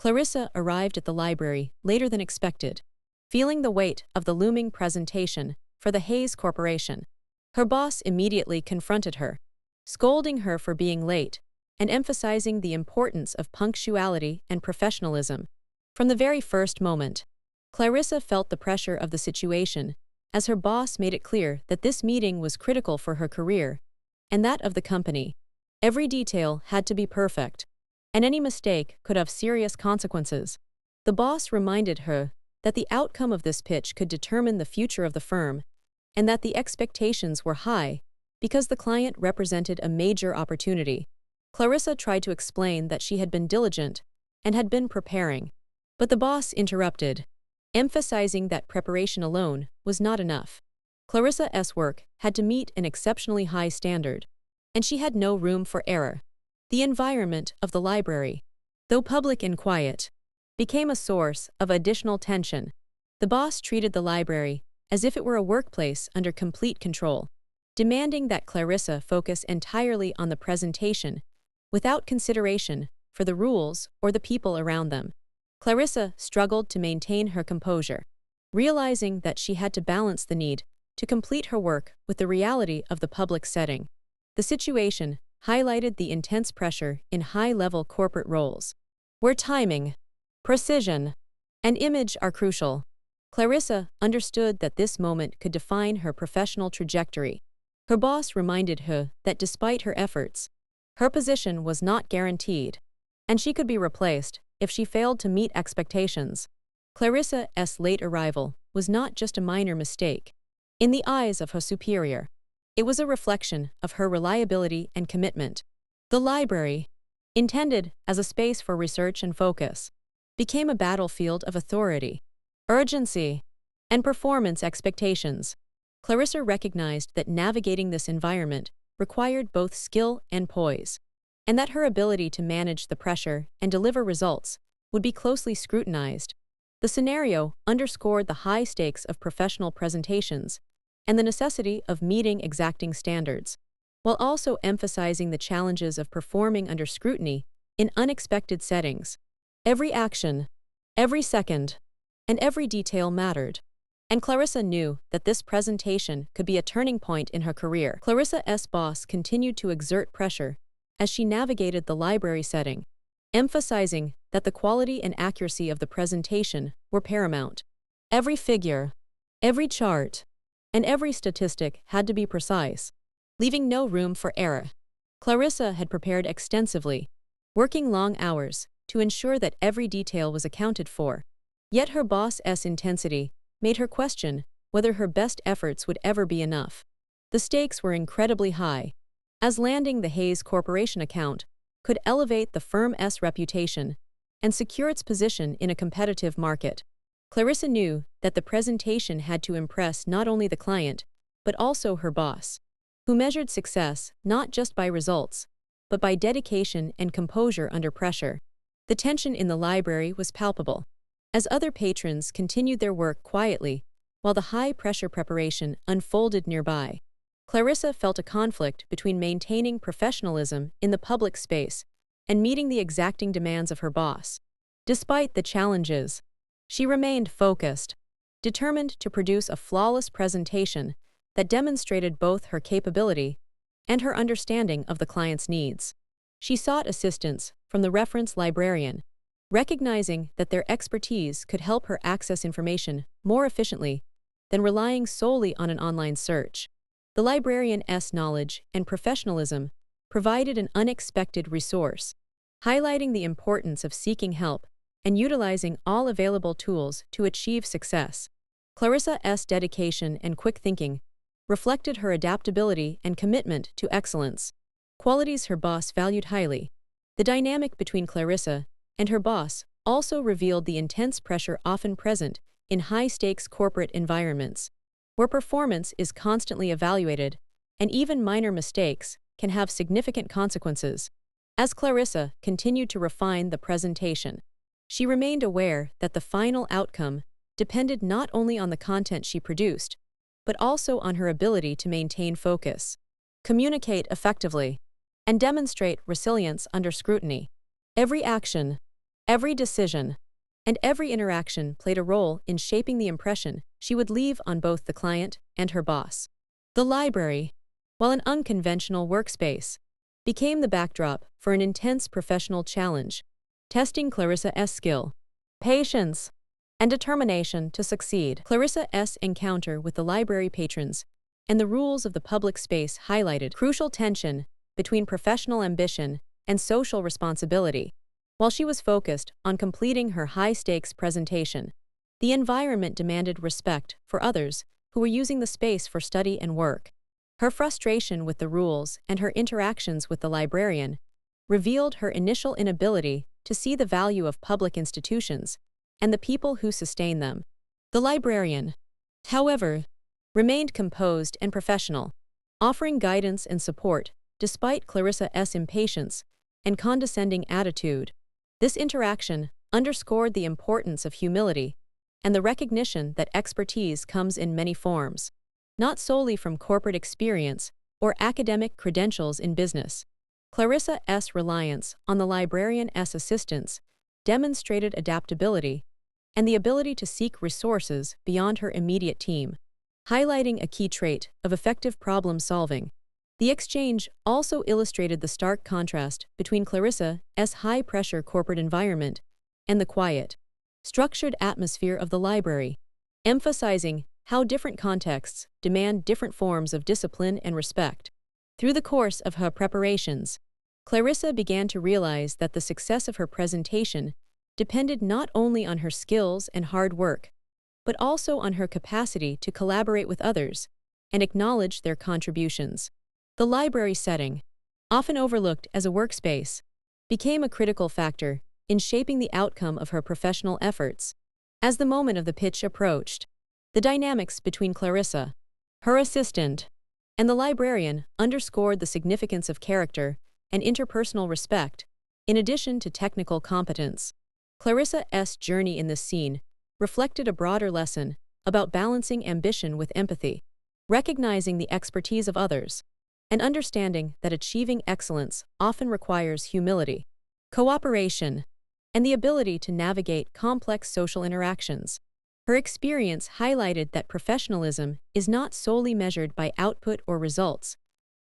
Clarissa arrived at the library later than expected, feeling the weight of the looming presentation for the Hayes Corporation. Her boss immediately confronted her, scolding her for being late and emphasizing the importance of punctuality and professionalism. From the very first moment, Clarissa felt the pressure of the situation as her boss made it clear that this meeting was critical for her career and that of the company. Every detail had to be perfect, and any mistake could have serious consequences. The boss reminded her that the outcome of this pitch could determine the future of the firm and that the expectations were high because the client represented a major opportunity. Clarissa tried to explain that she had been diligent and had been preparing, but the boss interrupted, emphasizing that preparation alone was not enough. Clarissa's work had to meet an exceptionally high standard, and she had no room for error. The environment of the library, though public and quiet, became a source of additional tension. The boss treated the library as if it were a workplace under complete control, demanding that Clarissa focus entirely on the presentation without consideration for the rules or the people around them. Clarissa struggled to maintain her composure, realizing that she had to balance the need to complete her work with the reality of the public setting. The situation highlighted the intense pressure in high-level corporate roles, where timing, precision, and image are crucial. Clarissa understood that this moment could define her professional trajectory. Her boss reminded her that despite her efforts, her position was not guaranteed, and she could be replaced if she failed to meet expectations. Clarissa's late arrival was not just a minor mistake. In the eyes of her superior, it was a reflection of her reliability and commitment. The library, intended as a space for research and focus, became a battlefield of authority, urgency, and performance expectations. Clarissa recognized that navigating this environment required both skill and poise, and that her ability to manage the pressure and deliver results would be closely scrutinized. The scenario underscored the high stakes of professional presentations and the necessity of meeting exacting standards, while also emphasizing the challenges of performing under scrutiny in unexpected settings. Every action, every second, and every detail mattered, and Clarissa knew that this presentation could be a turning point in her career. Clarissa's boss continued to exert pressure as she navigated the library setting, emphasizing that the quality and accuracy of the presentation were paramount. Every figure, every chart, and every statistic had to be precise, leaving no room for error. Clarissa had prepared extensively, working long hours to ensure that every detail was accounted for. Yet her boss's intensity made her question whether her best efforts would ever be enough. The stakes were incredibly high, as landing the Hayes Corporation account could elevate the firm's reputation and secure its position in a competitive market. Clarissa knew that the presentation had to impress not only the client, but also her boss, who measured success not just by results, but by dedication and composure under pressure. The tension in the library was palpable, as other patrons continued their work quietly while the high-pressure preparation unfolded nearby. Clarissa felt a conflict between maintaining professionalism in the public space and meeting the exacting demands of her boss. Despite the challenges, she remained focused, determined to produce a flawless presentation that demonstrated both her capability and her understanding of the client's needs. She sought assistance from the reference librarian, recognizing that their expertise could help her access information more efficiently than relying solely on an online search. The librarian's knowledge and professionalism provided an unexpected resource, highlighting the importance of seeking help and utilizing all available tools to achieve success. Clarissa's dedication and quick thinking reflected her adaptability and commitment to excellence, qualities her boss valued highly. The dynamic between Clarissa and her boss also revealed the intense pressure often present in high-stakes corporate environments, where performance is constantly evaluated and even minor mistakes can have significant consequences. As Clarissa continued to refine the presentation, she remained aware that the final outcome depended not only on the content she produced, but also on her ability to maintain focus, communicate effectively, and demonstrate resilience under scrutiny. Every action, Every decision and every interaction played a role in shaping the impression she would leave on both the client and her boss. The library, while an unconventional workspace, became the backdrop for an intense professional challenge, testing Clarissa's skill, patience, and determination to succeed. Clarissa's encounter with the library patrons and the rules of the public space highlighted crucial tension between professional ambition and social responsibility. While she was focused on completing her high-stakes presentation, the environment demanded respect for others who were using the space for study and work. Her frustration with the rules and her interactions with the librarian revealed her initial inability to see the value of public institutions and the people who sustain them. The librarian, however, remained composed and professional, offering guidance and support despite Clarissa's impatience and condescending attitude. This interaction underscored the importance of humility and the recognition that expertise comes in many forms, not solely from corporate experience or academic credentials in business. Clarissa's reliance on the librarian's assistance demonstrated adaptability and the ability to seek resources beyond her immediate team, highlighting a key trait of effective problem-solving. The exchange also illustrated the stark contrast between Clarissa's high-pressure corporate environment and the quiet, structured atmosphere of the library, emphasizing how different contexts demand different forms of discipline and respect. Through the course of her preparations, Clarissa began to realize that the success of her presentation depended not only on her skills and hard work, but also on her capacity to collaborate with others and acknowledge their contributions. The library setting, often overlooked as a workspace, became a critical factor in shaping the outcome of her professional efforts. As the moment of the pitch approached, the dynamics between Clarissa, her assistant, and the librarian underscored the significance of character and interpersonal respect, in addition to technical competence. Clarissa's journey in this scene reflected a broader lesson about balancing ambition with empathy, recognizing the expertise of others, and understanding that achieving excellence often requires humility, cooperation, and the ability to navigate complex social interactions. Her experience highlighted that professionalism is not solely measured by output or results,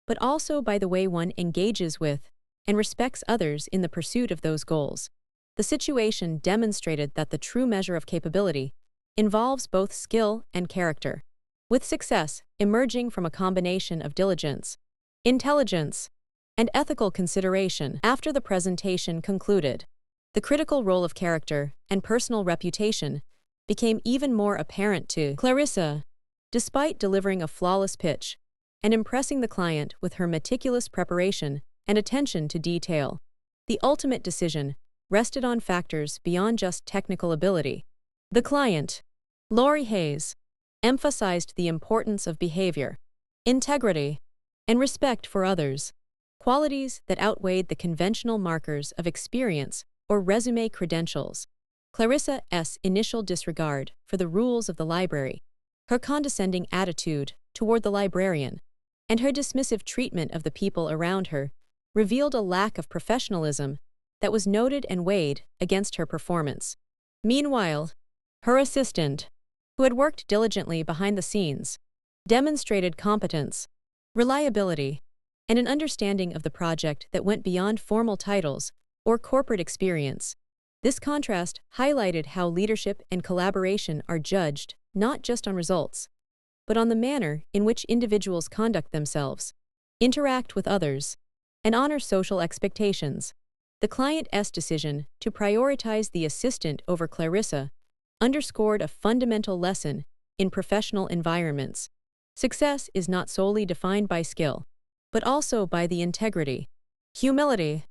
but also by the way one engages with and respects others in the pursuit of those goals. The situation demonstrated that the true measure of capability involves both skill and character, with success emerging from a combination of diligence, intelligence, and ethical consideration. After the presentation concluded, the critical role of character and personal reputation became even more apparent to Clarissa. Despite delivering a flawless pitch and impressing the client with her meticulous preparation and attention to detail, the ultimate decision rested on factors beyond just technical ability. The client, Lori Hayes, emphasized the importance of behavior, integrity, and respect for others, qualities that outweighed the conventional markers of experience or resume credentials. Clarissa's initial disregard for the rules of the library, her condescending attitude toward the librarian, and her dismissive treatment of the people around her revealed a lack of professionalism that was noted and weighed against her performance. Meanwhile, her assistant, who had worked diligently behind the scenes, demonstrated competence, reliability, and an understanding of the project that went beyond formal titles or corporate experience. This contrast highlighted how leadership and collaboration are judged not just on results, but on the manner in which individuals conduct themselves, interact with others, and honor social expectations. The client's decision to prioritize the assistant over Clarissa underscored a fundamental lesson in professional environments. Success is not solely defined by skill, but also by the integrity, humility,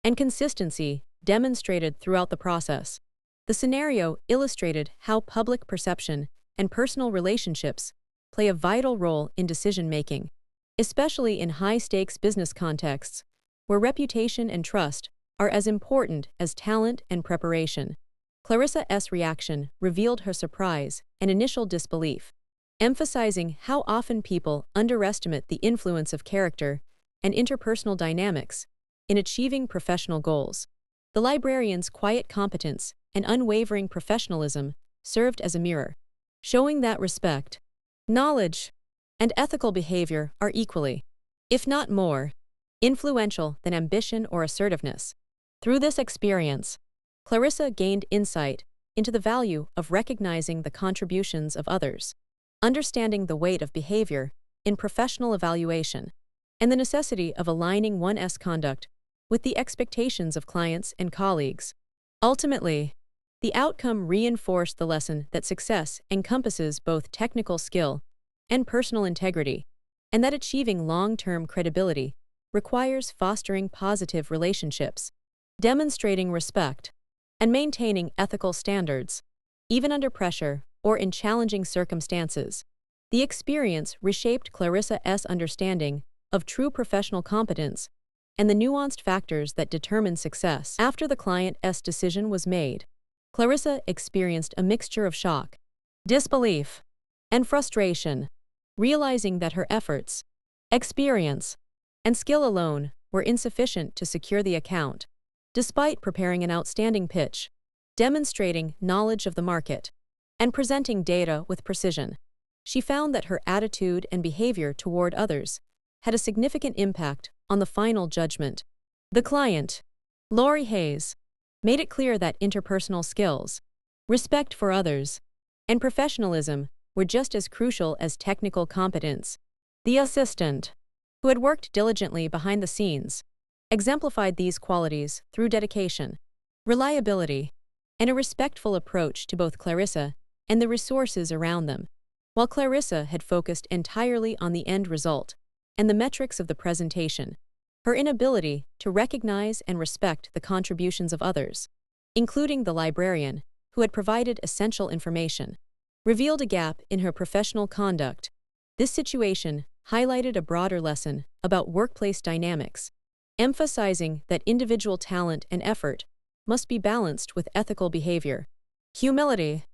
and consistency demonstrated throughout the process. The scenario illustrated how public perception and personal relationships play a vital role in decision-making, especially in high-stakes business contexts, where reputation and trust are as important as talent and preparation. Clarissa's reaction revealed her surprise and initial disbelief, emphasizing how often people underestimate the influence of character and interpersonal dynamics in achieving professional goals. The librarian's quiet competence and unwavering professionalism served as a mirror, showing that respect, knowledge, and ethical behavior are equally, if not more, influential than ambition or assertiveness. Through this experience, Clarissa gained insight into the value of recognizing the contributions of others, understanding the weight of behavior in professional evaluation, and the necessity of aligning one's conduct with the expectations of clients and colleagues. Ultimately, the outcome reinforced the lesson that success encompasses both technical skill and personal integrity, and that achieving long-term credibility requires fostering positive relationships, demonstrating respect, and maintaining ethical standards, even under pressure or in challenging circumstances. The experience reshaped Clarissa's understanding of true professional competence and the nuanced factors that determine success. After the client's decision was made, Clarissa experienced a mixture of shock, disbelief, and frustration, realizing that her efforts, experience, and skill alone were insufficient to secure the account. Despite preparing an outstanding pitch, demonstrating knowledge of the market, and presenting data with precision, she found that her attitude and behavior toward others had a significant impact on the final judgment. The client, Lori Hayes, made it clear that interpersonal skills, respect for others, and professionalism were just as crucial as technical competence. The assistant, who had worked diligently behind the scenes, exemplified these qualities through dedication, reliability, and a respectful approach to both Clarissa and the resources around them. While Clarissa had focused entirely on the end result and the metrics of the presentation, her inability to recognize and respect the contributions of others, including the librarian, who had provided essential information, revealed a gap in her professional conduct. This situation highlighted a broader lesson about workplace dynamics, emphasizing that individual talent and effort must be balanced with ethical behavior, humility,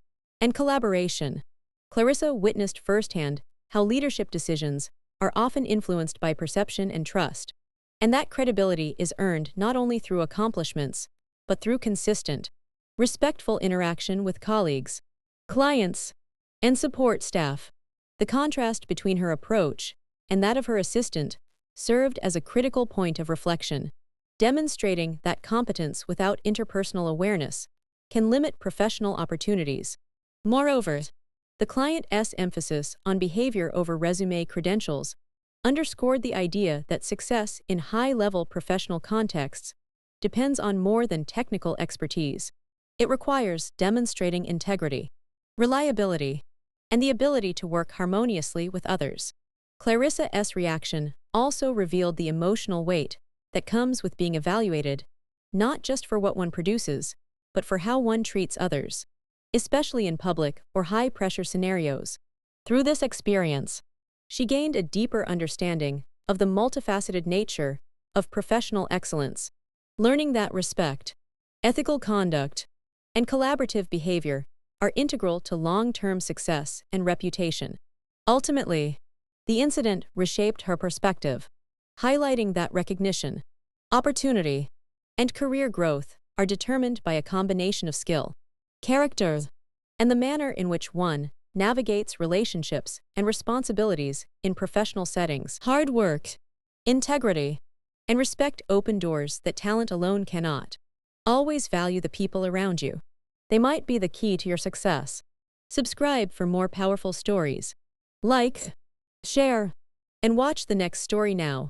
and collaboration. Clarissa witnessed firsthand how leadership decisions are often influenced by perception and trust, and that credibility is earned not only through accomplishments, but through consistent, respectful interaction with colleagues, clients, and support staff. The contrast between her approach and that of her assistant served as a critical point of reflection, demonstrating that competence without interpersonal awareness can limit professional opportunities. Moreover, the client's emphasis on behavior over resume credentials underscored the idea that success in high-level professional contexts depends on more than technical expertise. It requires demonstrating integrity, reliability, and the ability to work harmoniously with others. Clarissa's reaction also revealed the emotional weight that comes with being evaluated, not just for what one produces, but for how one treats others, especially in public or high-pressure scenarios. Through this experience, she gained a deeper understanding of the multifaceted nature of professional excellence, learning that respect, ethical conduct, and collaborative behavior are integral to long-term success and reputation. Ultimately, the incident reshaped her perspective, highlighting that recognition, opportunity, and career growth are determined by a combination of skill, character, and the manner in which one navigates relationships and responsibilities in professional settings. Hard work, integrity, and respect open doors that talent alone cannot. Always value the people around you. They might be the key to your success. Subscribe for more powerful stories. Like, share, and watch the next story now.